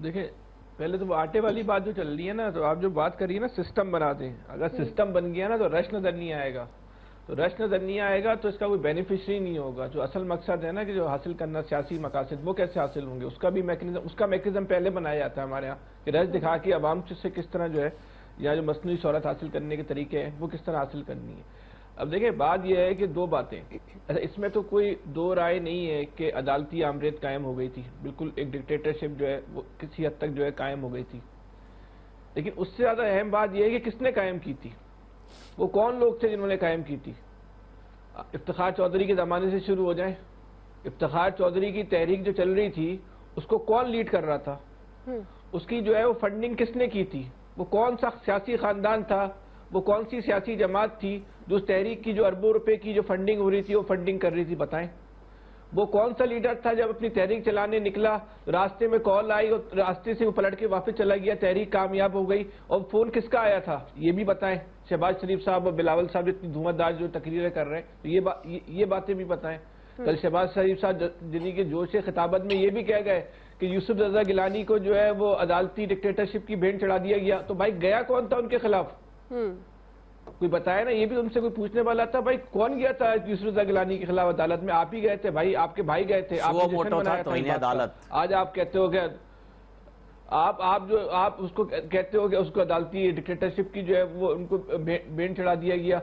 دیکھیں پہلے تو وہ آٹے والی بات جو چل رہی ہے نا، تو آپ جو بات کر رہی ہیں نا سسٹم بنا دیں، اگر سسٹم بن گیا نا تو رش نظر نہیں آئے گا، تو رش نظر نہیں آئے گا تو اس کا کوئی بینیفیشری نہیں ہوگا. جو اصل مقصد ہے نا کہ جو حاصل کرنا سیاسی مقاصد، وہ کیسے حاصل ہوں گے، اس کا بھی میکنزم، اس کا میکنزم پہلے بنایا جاتا ہے ہمارے ہاں کہ رش دکھا کے عوام سے کس طرح جو ہے یا جو مصنوعی شہرت حاصل کرنے کے طریقے ہیں وہ کس طرح حاصل کرنی ہے. اب دیکھیں بات یہ ہے کہ دو باتیں، اس میں تو کوئی دو رائے نہیں ہے کہ عدالتی آمریت قائم ہو گئی تھی، بالکل ایک ڈکٹیٹرشپ جو ہے وہ کسی حد تک جو ہے قائم ہو گئی تھی. لیکن اس سے زیادہ اہم بات یہ ہے کہ کس نے قائم کی تھی، وہ کون لوگ تھے جنہوں نے قائم کی تھی. افتخار چودھری کے زمانے سے شروع ہو جائیں. افتخار چودھری کی تحریک جو چل رہی تھی اس کو کون لیڈ کر رہا تھا، اس کی جو ہے وہ فنڈنگ کس نے کی تھی، وہ کون سا سیاسی خاندان تھا، وہ کون سی سیاسی جماعت تھی جو اس تحریک کی جو اربوں روپے کی جو فنڈنگ ہو رہی تھی وہ فنڈنگ کر رہی تھی، بتائیں. وہ کون سا لیڈر تھا جب اپنی تحریک چلانے نکلا، راستے میں کال آئی اور راستے سے وہ پلٹ کے واپس چلا گیا، تحریک کامیاب ہو گئی، اور فون کس کا آیا تھا یہ بھی بتائیں. شہباز شریف صاحب اور بلاول صاحب اتنی دھواں دار جو تقریریں کر رہے ہیں تو یہ باتیں بھی بتائیں. کل شہباز شریف صاحب جنہی کے جوش خطابت میں یہ بھی کہہ گئے کہ یوسف رضا گیلانی کو جو ہے وہ عدالتی ڈکٹیٹرشپ کی بھینٹ چڑھا دیا گیا، تو بھائی گیا کون تھا ان کے خلاف، کوئی بتایا نا. یہ بھی ان سے کوئی پوچھنے والا تھا بھائی کون گیا تھا یوسف رضا گیلانی کے خلاف عدالت میں؟ آپ ہی گئے تھے بھائی، آپ کے بھائی گئے تھے، آپ نے جشن منایا تھا عدالت. آج آپ کہتے ہو کہ آپ اس کو کہتے ہو کہ اس کو عدالتی ڈکٹیٹرشپ کی جو ہے وہ ان کو بین چڑھا دیا گیا.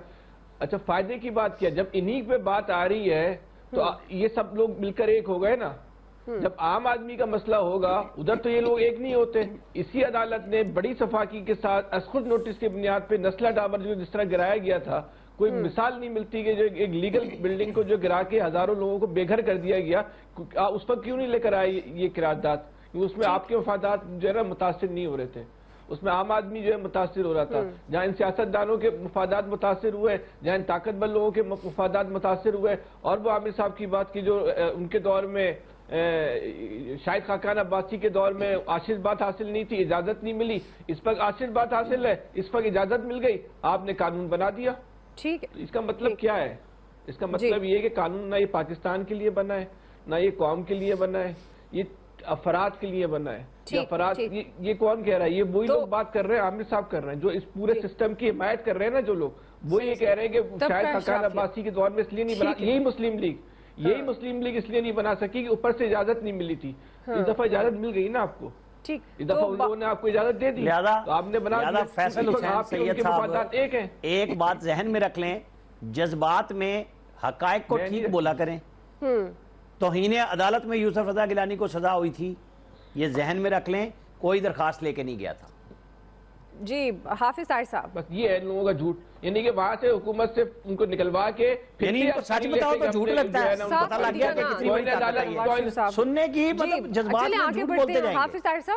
اچھا فائدے کی بات کیا، جب انہی پہ بات آ رہی ہے تو یہ سب لوگ مل کر ایک ہو گئے نا. جب عام آدمی کا مسئلہ ہوگا ادھر تو یہ لوگ ایک نہیں ہوتے. اسی عدالت نے بڑی شفافی کے ساتھ از خود نوٹس کی بنیاد پہ نسلہ ٹاور جو جس طرح گرایا گیا تھا، کوئی مثال نہیں ملتی کہ جو ایک لیگل بلڈنگ کو جو گرا کے ہزاروں لوگوں کو بے گھر کر دیا گیا، اس پر کیوں نہیں لے کر آئے یہ قرارداد؟ اس میں آپ کے مفادات جو ہے نا متاثر نہیں ہو رہے تھے، اس میں عام آدمی جو ہے متاثر ہو رہا تھا. جہاں ان سیاستدانوں کے مفادات متاثر ہوئے، جہاں ان طاقتور لوگوں کے مفادات متاثر ہوئے. اور وہ عامر صاحب کی بات کی جو ان کے دور میں شاہد خاقان عباسی کے دور میں آشش بات حاصل نہیں تھی، اجازت نہیں ملی، اس پر آشش بات حاصل ہے، اس پر اجازت مل گئی، آپ نے قانون بنا دیا. ٹھیک ہے، اس کا مطلب کیا ہے؟ اس کا مطلب یہ ہے کہ قانون نہ یہ پاکستان کے لیے بنا ہے، نہ یہ قوم کے لیے بنا ہے، یہ افراد کے لیے بنا ہے. یہ افراد، یہ کون کہہ رہا ہے؟ یہ وہی لوگ بات کر رہے ہیں، عامر صاحب کر رہے ہیں جو اس پورے سسٹم کی حمایت کر رہے ہیں نا. جو لوگ وہ یہ کہہ رہے ہیں کہ شاہد خاقان عباسی کے دور میں اس لیے نہیں بنا، یہی مسلم لیگ اس لیے نہیں بنا سکی کہ اوپر سے اجازت نہیں ملی تھی. اس دفعہ اجازت مل گئی نا آپ کو، اس دفعہ ان لوگوں نے آپ کو اجازت دے دی تو آپ نے بنا دیا. فیصل حسین سید صاحب ایک بات ذہن میں رکھ لیں، جذبات میں حقائق کو ٹھیک بولا کریں. توہین عدالت میں یوسف رضا گیلانی کو سزا ہوئی تھی، یہ ذہن میں رکھ لیں، کوئی درخواست لے کے نہیں گیا تھا. جی حافظ طاہر صاحب، بس یہ ہے لوگوں کا جھوٹ، یعنی کہ وہاں سے حکومت سے ان کو نکلوا کے یعنی ان کو سچ بتاؤ تو جھوٹ لگتا ہے. پتہ لگ گیا کہ کتنی بڑی طاقت ہے. سننے کی مطلب جذبات میں جھوٹ بولتے جائیں گے. حافظ طاہر صاحب